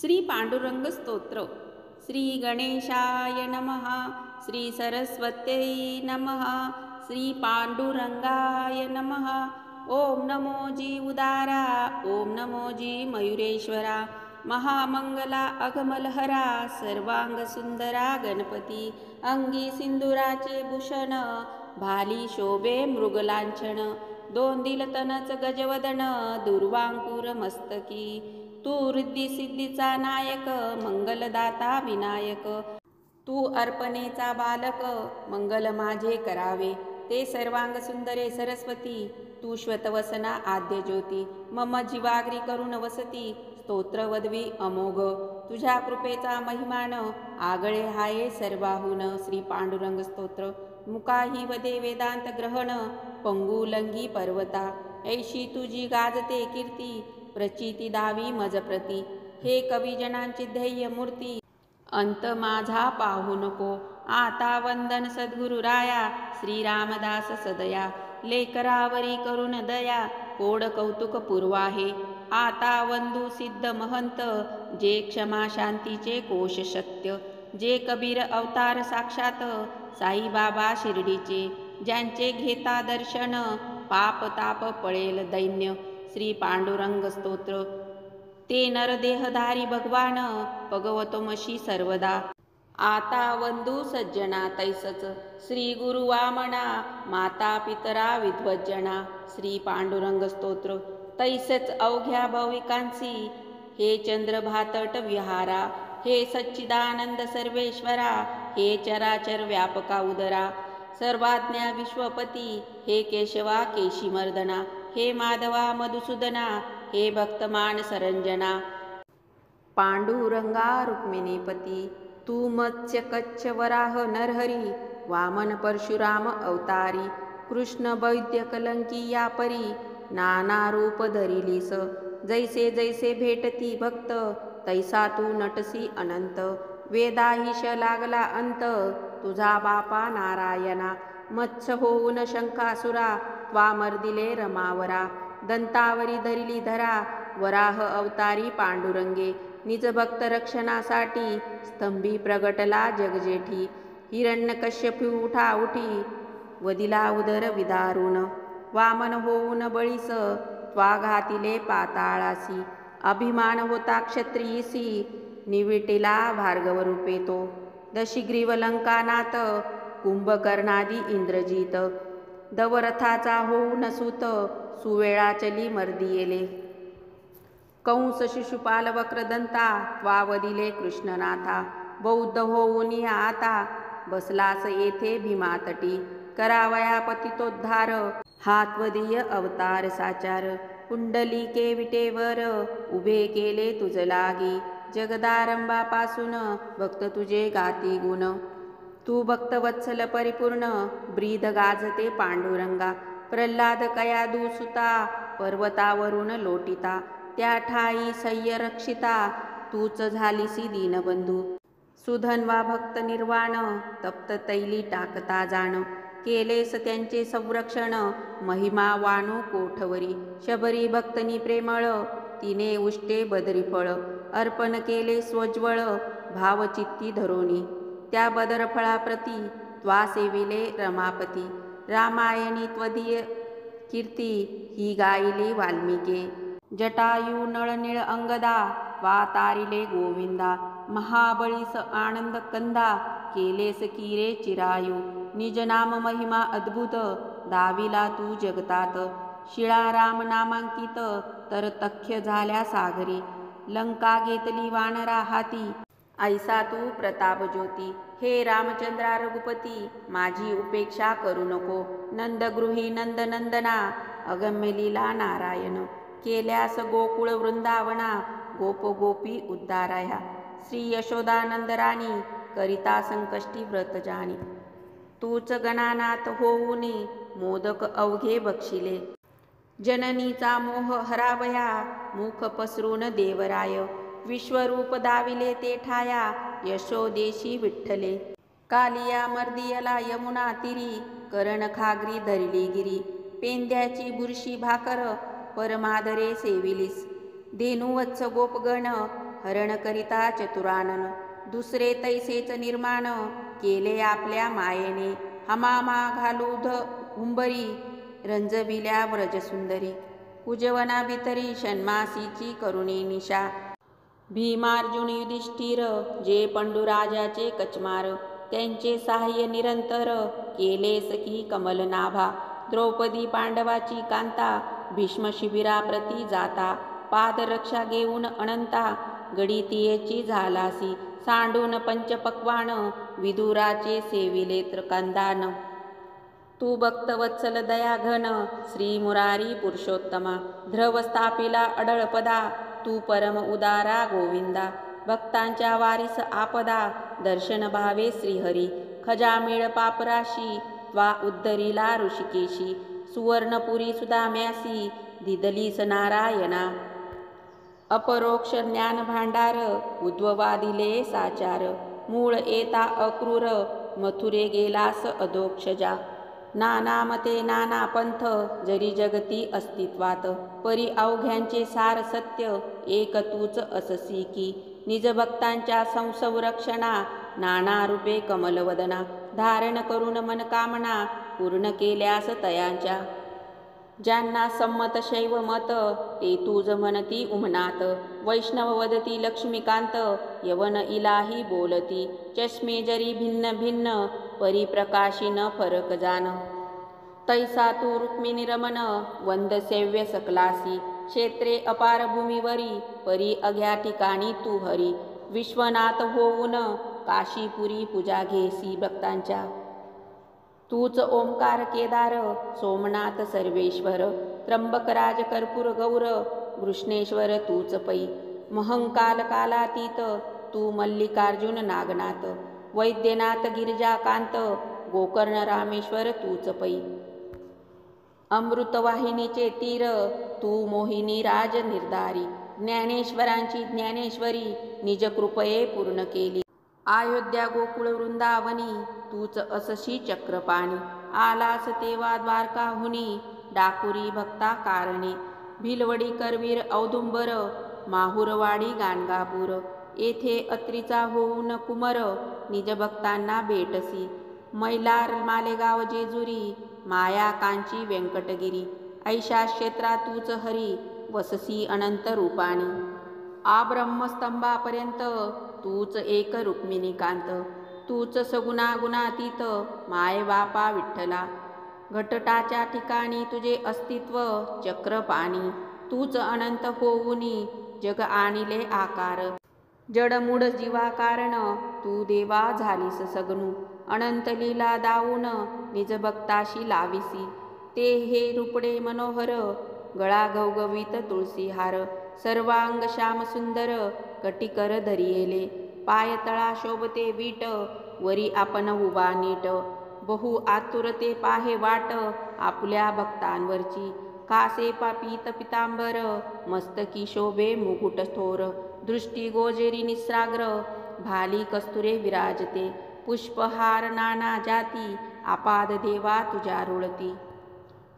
श्री पांडुरंग स्तोत्र. श्री गणेशाय नमः. श्री सरस्वत्यै नमः. श्री पांडुरंगाय नमः. ओम नमो जी उदारा. ओम नमो जी मयुरेश्वरा. महामंगला अघमलहरा. सर्वांग सुंदरा गणपती. अंगी सिंदुराचे भूषण. भाली शोभे मृगलांछन. दोन दिलतनच गजवदन. दुर्वांकुर मस्तकी. तू रिद्धी सिद्धीचा नायक. मंगलदाता विनायक. तू अर्पणेचा बालक. मंगल माझे करावे. ते सर्वांग सुंदरे सरस्वती. तू श्वेतवसना आद्य ज्योती. मम जीवाग्री करुण वसती. स्तोत्र वदवी अमोघ. तुझ्या कृपेचा महिमान. आगळे हाये सर्वाहून. श्री पांडुरंग स्तोत्र. मुकाही वदे वेदांत ग्रहण. पंगुलंगी पर्वता. ऐशी तुझी गाजते कीर्ती. प्रचिती दावी मजप्रती. हे कविजनांची ध्येय मूर्ती. अंत माझा पाहू नको. आता वंदन सद्गुरु राया. श्रीरामदास सदया. लेकरावरी करुण दया. कोड कौतुक पूर्वाहे. आता वंदू सिद्ध महंत. जे क्षमा शांतीचे कोश सत्य. जे कबीर अवतार साक्षात. साईबाबा शिर्डीचे. ज्यांचे घेता दर्शन. पाप ताप पळेल दैन्य. श्री पांडुरंग स्तोत्र. ते नरदेहधारी भगवान. भगवतोमशी सर्वदा. आता वंदू सज्जना तैसच. श्री गुरु वामना. माता पितरा विद्वज्जना. श्री पांडुरंग स्तोत्र. तैसच अवघ्या भाविकांसी. हे चंद्रभातट विहारा. हे सच्चिदानंद सर्वेश्वरा. हे चराचर व्यापका उदरा. सर्वाज्ञा विश्वपती. हे केशवा केशीमर्दना. हे माधवा मधुसूदना. हे भक्तमान सरंजना. पांडुरंगा रुक्मिणीपती. तू मत्स्य कच्छ वराह नरहरी. वामन परशुराम अवतारी. कृष्ण वैद्य कलंकी या परी. नाना रूप धरिलीस. जैसे जैसे भेटती भक्त. तैसा तू नटसी अनंत. वेदाहिश लागला अंत. तुझा बापा नारायणा. मत्स्य होऊन शंकासुरा. त्वामर्दिले रमावरा. दंतावरी धरिली धरा. वराह अवतारी पांडुरंगे. निज भक्त रक्षणासाठी. स्तंभी प्रगटला जगजेठी. हिरण्यकश्यपू उठा उठी. वदिला उदर विदारुण. वामन होऊन बळीस. त्वा घातिले पाताळासी. अभिमान होता क्षत्रियसी. निविटिला भार्गव रूपे तो. दशिग्रीव लंकानाथ. कुंभकर्णादी इंद्रजित. दवरथाचा होऊन सूत. सुवेळा चली मर्दियेले. कंस शिशुपाल वक्रदंता. त्वावदिले कृष्णनाथा. बौद्ध होऊन आता. बसलास येथे भीमातटी. करावया पतितोद्धार. हा त्वदीय अवतार साचार. कुंडलिके विटेवर. उभे केले तुझ लागी. जगदारंभापासून. भक्त तुझे गाती गुण. तू भक्तवत्सल परिपूर्ण. ब्रीद गाजते पांडुरंगा. प्रल्हाद कयादू सुता. पर्वतावरून लोटिता. त्या ठाई सह्य रक्षिता. तूच झालीसी दीनबंधू. सुधन्वा भक्त निर्वाण. तप्त तैली टाकता जाण. केलेस त्यांचे संरक्षण. महिमा वाणू कोठवरी. शबरी भक्तनी प्रेमळ. तिने उष्टे बदरी फळ. अर्पण केले स्वज्वळ. भावचित्ती धरोनी. त्या बदरफळाप्रती. त्वा सेविले रमापती. रामायणी त्वदीय कीर्ती. ही गायिली वाल्मिके. जटायू नळनीळ अंगदा. त्वा तारिले गोविंदा. महाबळीस आनंद कंदा. केलेस किरे चिरायू. निज नाम महिमा अद्भुत. दाविला तू जगतात. शिळा राम नामांकित. तर तख्य झाल्या सागरी. लंका घेतली वानरा हाती. ऐसा तू प्रताप ज्योती. हे रामचंद्रा रघुपती. माझी उपेक्षा करू नको. नंदगृही नंदनंदना. अगम्य लीला नारायण. केल्यास गोकुळ वृंदावना. गोप गोपी उद्धाराया. श्री यशोदानंद राणी. करिता संकष्टी व्रत जाणी. तूच गणानाथ होऊनी. मोदक अवघे बक्षिले. जननीचा मोह हरावया. मुख पसरून देवराय. विश्वरूप दाविले ते ठाया. यशोदेशी विठ्ठले. कालिया मर्दियला यमुना तिरी. करण खागरी धरिली गिरी. पेंद्याची बुरशी भाकर. परमादरे सेविलीस. धेनुवत्स गोपगण. हरण करिता चतुरानन, दुसरे तैसेच निर्माण, केले आपल्या मायेने, हमामा घालूध हुंबरी, रंजविल्या व्रजसुंदरी, कुजवना भितरी षण्मासीची करुणी निशा, भीमार्जुन युधिष्ठिर, जे पंडुराजाचे कचमार, त्यांचे सहाय्य निरंतर, केले सखी कमलनाभा, द्रौपदी पांडवाची कांता, भीष्म शिबिराप्रती जाता, पादरक्षा घेऊन अनंता, गडितियेची झालासी, सांडून पंचपक्वान, विदुराचे सेविलेत्र कंदान, तू भक्तवत्सल दयाघन, श्री मुरारी पुरुषोत्तमा, ध्रुव स्थापिला अडळपदा, तू परम उदारा गोविंदा, भक्तांच्या वारीस आपदा, दर्शन भावे श्रीहरी, खजामिळ पापराशी, त्वा उद्धरिला ऋषिकेशी, सुवर्णपुरी सुदाम्यासी, दिदलीस नारायणा, अपरोक्ष ज्ञान भांडार, उद्भवा दिले साचार, मूळ येता अक्रूर, मथुरे गेलास अधोक्षजा, नाना मते नाना पंथ, जरी जगती अस्तित्वात, परी अवघ्यांचे सार सत्य, एक तूच अससी की, निज भक्तांच्या संसंरक्षणा, नाना रूपे कमलवदना, धारण करून मनकामना, पूर्ण केल्यास तयांच्या, ज्यांना संमत शैव मत, ते तुझ म्हणती उमनात, वैष्णव वदती लक्ष्मीकांत, यवन इलाही बोलती, चष्मे जरी भिन्न भिन्न, परिप्रकाशी न फरक जान, तैसा तू रुक्मिणी रमण, वंद सेव्य सकलासी, क्षेत्रे अपार भूमीवरी, परी अग्या ठिकाणी तू हरी, विश्वनाथ होऊन, काशीपुरी पूजा घेसी भक्तांच्या, तूच ओंकार केदार, सोमनाथ सर्वेश्वर, त्र्यंबकराज कर्पूर गौर, कृष्णेश्वर तूच पै, महंकाल कालातीत, तू मल्लिकार्जुन नागनाथ, वैद्यनाथ गिरिजाकांत, गोकर्ण रामेश्वर तूच पै, अमृतवाहिनीचे तीर, तू मोहिनी राज निर्धारी, ज्ञानेश्वरांची ज्ञानेश्वरी, निज कृपये पूर्ण केली, अयोध्या गोकुळ वृंदावनी, तूच असशी चक्रपाणी, आलास तेव्हा द्वारकाहुनी, डाकुरी भक्ता कारणे, भिलवडी करवीर औदुंबर, माहुरवाडी गाणगापूर, येथे अत्रीचा होऊन कुमर, निज भक्तांना भेटसी, मैलार मालेगाव जेजुरी, माया कांची व्यंकटगिरी, ऐशा क्षेत्रा तूच हरी, वससी अनंत रूपाणी, आब्रह्मस्तंभापर्यंत, तूच एक रुक्मिणीकांत, तूच सगुणा गुणातीत, माय बापा विठ्ठला, घटटाच्या ठिकाणी तुझे अस्तित्व चक्रपाणी, तूच अनंत होऊनी, जग आणिले आकार, जडमूड जीवा कारण, तू देवा झालीस सगुणू, अनंत लीला दाऊन, निज भक्ताशी लाविसी, ते हे रूपडे मनोहर, गळा घवघवीत तुळसीहार, सर्वांग श्याम सुंदर, कटिकर धरियेले, पाय तळा शोभते वीट, वरी आपण उभा नीट, बहु आतुरते पाहे वाट, आपल्या भक्तांवरची, कासे पापीत पितांबर, मस्तकी शोभे मुकुट थोर, दृष्टी गोजेरी निस्राग्र, भाली कस्तुरे विराजते, पुष्पहार नाना जाती, आपाद देवा तुझ्या रुळती,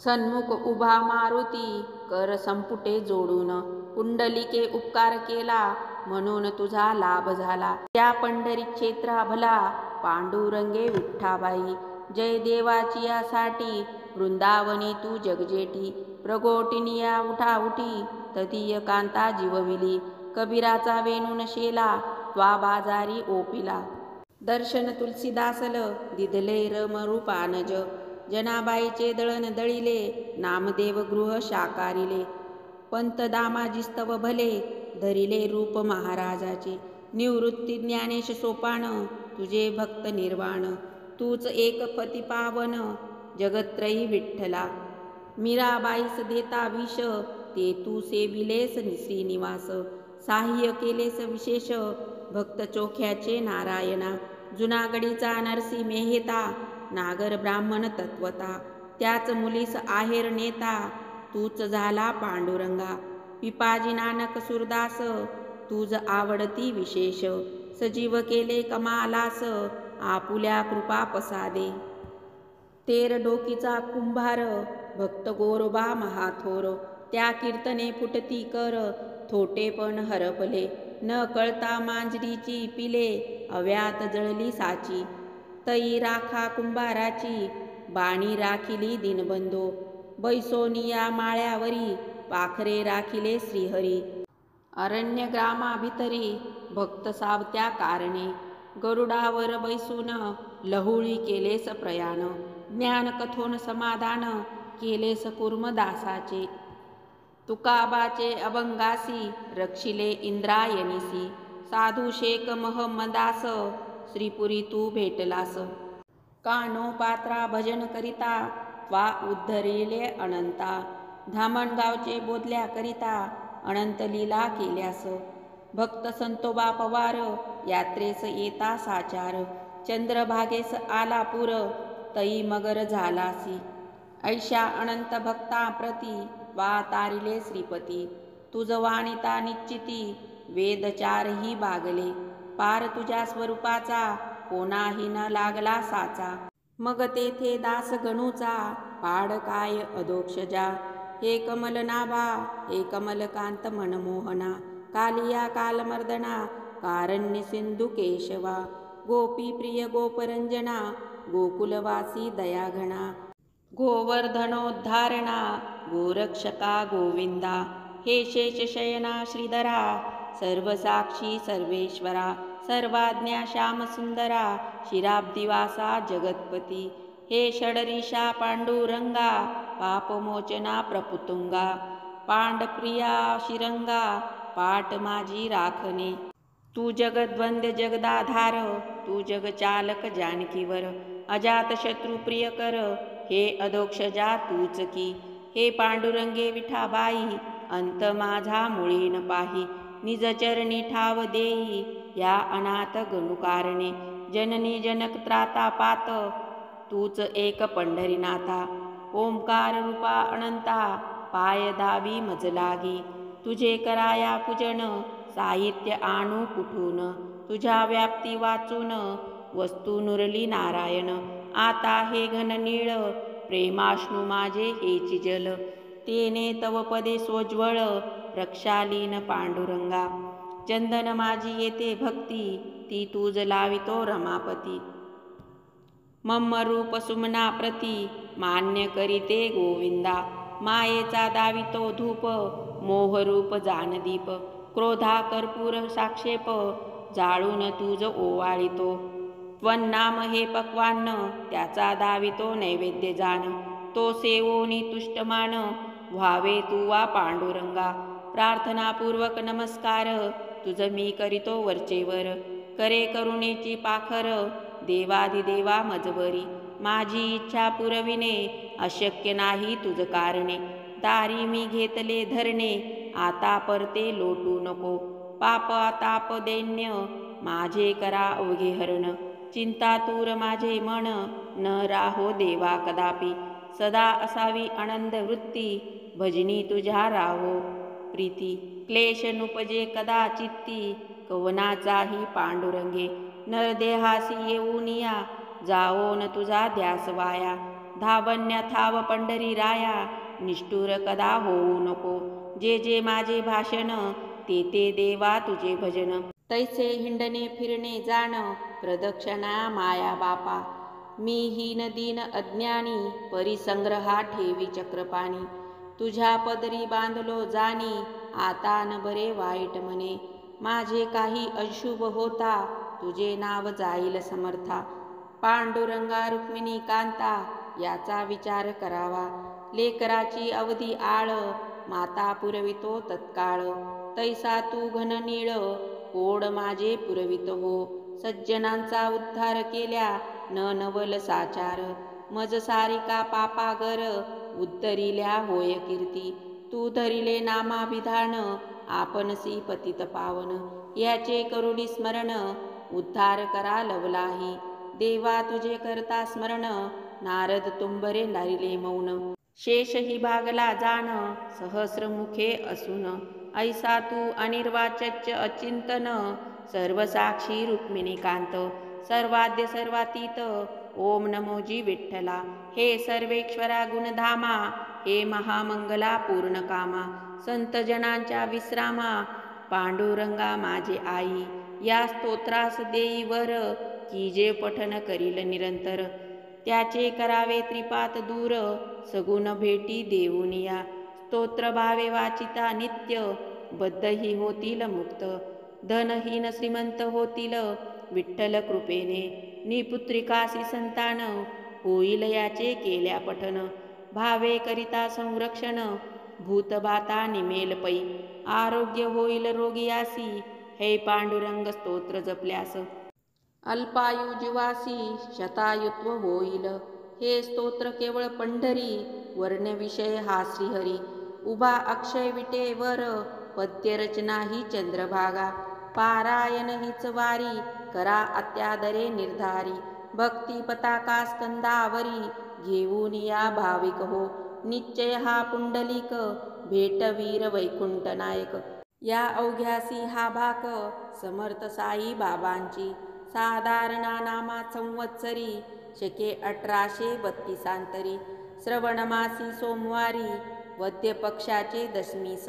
सन्मुख उभा मारुती, कर संपुटे जोडून, पुंडलिके उपकार केला, म्हणून तुझा लाभ झाला, त्या पंढरी क्षेत्रा भला, पांडुरंगे विठ्ठाबाई, जय देवाची यासाठी, वृंदावनी तू जगजेठी, प्रगोटिनिया उठा उठी, तदीय कांता जीवविली, कबीराचा वेणून शेला, त्वा बाजारी ओपिला, दर्शन तुलसीदासल, दिदले रमरूपानज, जनाबाईचे दळण दळिले, नामदेव गृह शाकारिले, पंत दामाजीस्तव भले, धरिले रूप महाराजाचे, निवृत्ती ज्ञानेश सोपान, तुझे भक्त निर्वाण, तूच एक पती पावन, जगत्रयी विठ्ठला, मीराबाईस देता विष, ते तू सेविलेस श्रीनिवास, साह्य केलेस विशेष, भक्त चोख्याचे नारायणा, जुनागडीचा नरसी मेहता, नागर ब्राह्मण तत्वता, त्याच मुलीस आहेर नेता, तूच झाला पांडुरंगा, पिपाजी नानक सुरदास, तुझ आवडती विशेष, सजीव केले कमालास, आपुल्या कृपा पसादे, तेर डोकीचा कुंभार, भक्त गोरोबा महाथोर, त्या कीर्तने फुटती कर, थोटे पण हरपले, न कळता मांजरीची पिले अव्यात जळली साची. तई राखा कुंभाराची बाणी राखिली दिनबंधो. बैसोनिया माळ्यावरी पाखरे राखिले श्रीहरी. अरण्य ग्रामाभितरी भक्त सावत्या कारणे. गरुडावर बैसून लहुळी केलेस प्रयाण. ज्ञान कथोन समाधान केलेस कुर्मदासाचे. तुकाबाचे अभंगासी रक्षिले इंद्रायणीसी. साधू शेख महम्मदास श्रीपुरी तू भेटलास. कानोपात्रा भजन करिता वा उद्धरिले अनंता. धामणगावचे बोधल्या करिता अनंत लीला केल्यास. भक्त संतोबा पवार यात्रेस येता साचार. चंद्रभागेस आला पूर तई मगर झालासी. ऐशा अनंत भक्ताप्रती वा तारिले श्रीपती. तुझ वाणिता निश्चिती वेदचारही बागले. पार तुझ्या स्वरूपाचा कोणाही न लागला साचा. मग तेथे दास गणूचा पाड काय अधोक्षजा. हे कमलनाभा हे कमलकांत मनमोहना. कालिया कालमर्दना कारण्य सिंधू केशवा. गोपी प्रिय गोपरंजना गोकुलवासी दयाघना. गोवर्धनोद्धारणा गोरक्षका गोविंदा. हे शेषशयना श्रीधरा सर्वसाक्षी सर्वेश्वरा. सर्वाज्ञा श्यामसुंदरा शिराब्दिवासा जगत्पती. हे षडरिषा पांडुरंगा पापमोचना प्रपुतुंगा. पांडप्रिया शिरंगा पाट माझी राखणे. तू जगद्वंद्य जगदाधार तू जगचालक जानकीवर. अजातशत्रू प्रियकर हे अधोक्षजा तूच की. हे पांडुरंगे विठाबाई अंत माझा मुळी न पाही. निजचरणी ठाव देई या अनाथ गणुकारणे. जननी जनक त्राता पात तूच एक पंढरीनाथा. ओंकार रूपा अनंता पाय दावी मज लागी. तुझे कराया पूजन साहित्य आणू कुठून. तुझ्या व्याप्ती वाचून वस्तू नुरली नारायण. आता हे घन नीळ प्रेमाश्नू माझे हेची जल. तेने तव पदे सोज्वळ प्रक्षालीन पांडुरंगा. चंदन माझी येते भक्ती ती तुझ लावितो रमापती. मम्म रूप सुमना प्रती मान्य करीते गोविंदा. मायेचा दावितो धूप मोहरूप जानदीप. क्रोधा कर्पूर साक्षेप जाळून तुझ ओवाळितो. त्वन्नाम हे पक्वान्न त्याचा दावितो नैवेद्य जान. तो सेवोनी तुष्टमान व्हावे तू वा पांडुरंगा. प्रार्थनापूर्वक नमस्कार तुझ मी करीतो वरचेवर. करे करुणेची पाखर देवाधिदेवा मजवरी. माझी इच्छा पुरविणे अशक्य नाही तुझ कारणे. दारी मी घेतले धरणे आता परते लोटू नको. पाप ताप दैन्य माझे करा अवघे हरण. चिंता तूर माझे मन न राहो देवा कदापि. सदा असावी आनंद वृत्ती भजनी तुझ्या राहो प्रीती. क्लेश नुपजे कदा चित्ती कवनाचाही पांडुरंगे. नरदेहासी येऊनिया जावो न तुझा ध्यास वाया. धावन्य थाव पंढरी राया निष्ठुर कदा होऊ नको. जे जे माझे भाषण ते ते देवा तुझे भजन. तैसे हिंडणे फिरणे जाण प्रदक्षिणा माया बापा. मी हीन दीन अज्ञानी परिसंग्रहा ठेवी चक्रपाणी. तुझ्या पदरी बांधलो जाणी आता न बरे वाईट म्हणे. माझे काही अशुभ होता तुझे नाव जाईल समर्था. पांडुरंगा रुक्मिणी कांता याचा विचार करावा. लेकराची अवधी आळ माता पुरवितो तत्काळ. तैसा तू घन नीळ कोड माझे पुरवित हो. सज्जनांचा उद्धार केल्या न नवल साचार. मज सारिका पापागर उद्धरिल्या होय कीर्ती. तू धरिले नामाभिधान आपणसी पतित पावन. याचे करुणी स्मरण उद्धार करा लवलाही. देवा तुझे करता स्मरण नारद तुंबरे लारिले मौन. शेष ही भागला जाण सहस्रमुखे असून. ऐसा तू अनिर्वाच्य अचिंतन सर्वसाक्षी रुक्मिणी कांत. सर्वाद्य सर्वातीत ओम नमोजी विठ्ठला. हे सर्वेश्वरा गुणधामा हे महामंगला पूर्णकामा. संत जनांच्या विश्रामा पांडुरंगा माझे आई. या स्तोत्रास देई वर, की जे पठन करील निरंतर. त्याचे करावे त्रिपात दूर, सगुण भेटी देऊन या. स्तोत्र भावे वाचिता नित्य, बद्धही होतील मुक्त. धनहीन श्रीमंत होतील विठ्ठल कृपेने. निपुत्रिकासी संतान, होईल याचे केल्या पठन. भावे करिता संरक्षण, भूतबाता निमेल पै. आरोग्य होईल रोगियासी, हे पांडुरंग स्तोत्र जपल्यास. अल्पायू जीवासी शतायुत्व होईल, हे स्तोत्र केवळ पंढरी. वर्णविषय हा श्रीहरी, उभा अक्षय विटेवर. पद्यरचना ही चंद्रभागा, पारायण हीच वारी. करा अत्यादरे निर्धारी, भक्ती पताका स्कंदावरी. घेऊन या भाविक हो, निश्चय हा पुंडलिक. भेटवीर वैकुंठ नायक, या अवघ्यासी हा भाक. समर्थ साई बाबांची साधारणा नामा संवत्सरी. शके 1832 श्रवणमासी सोमवारी. वद्य पक्षाचे दशमीस,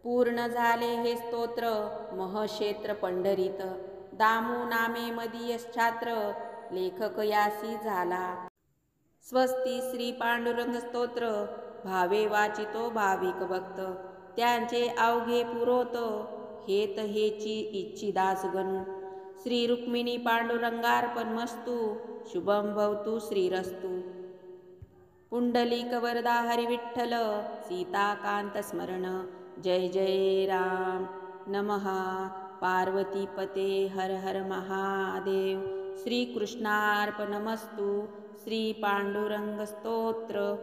पूर्ण झाले हे स्तोत्र. महक्षेत्र पंढरीत, दामू नामे मदीयश्छात्र. लेखक यासी झाला स्वस्ती. श्री पांडुरंग स्तोत्र, भावे वाचितो भाविक भक्त. त्यांचे अवघे पुरोत, हेत हेची इच्छी दास गणू. श्री रुक्मिणी पांडुरंगार्पणमस्तु. शुभं भवतु श्रीरस्तु. पुंडलिक वरदा हरी विठ्ठल, सीताकांत स्मरण. जय जय राम. नमः पार्वतीपते हर हर महादेव. श्रीकृष्णार्पणमस्तु. श्री पांडुरंग स्तोत्र.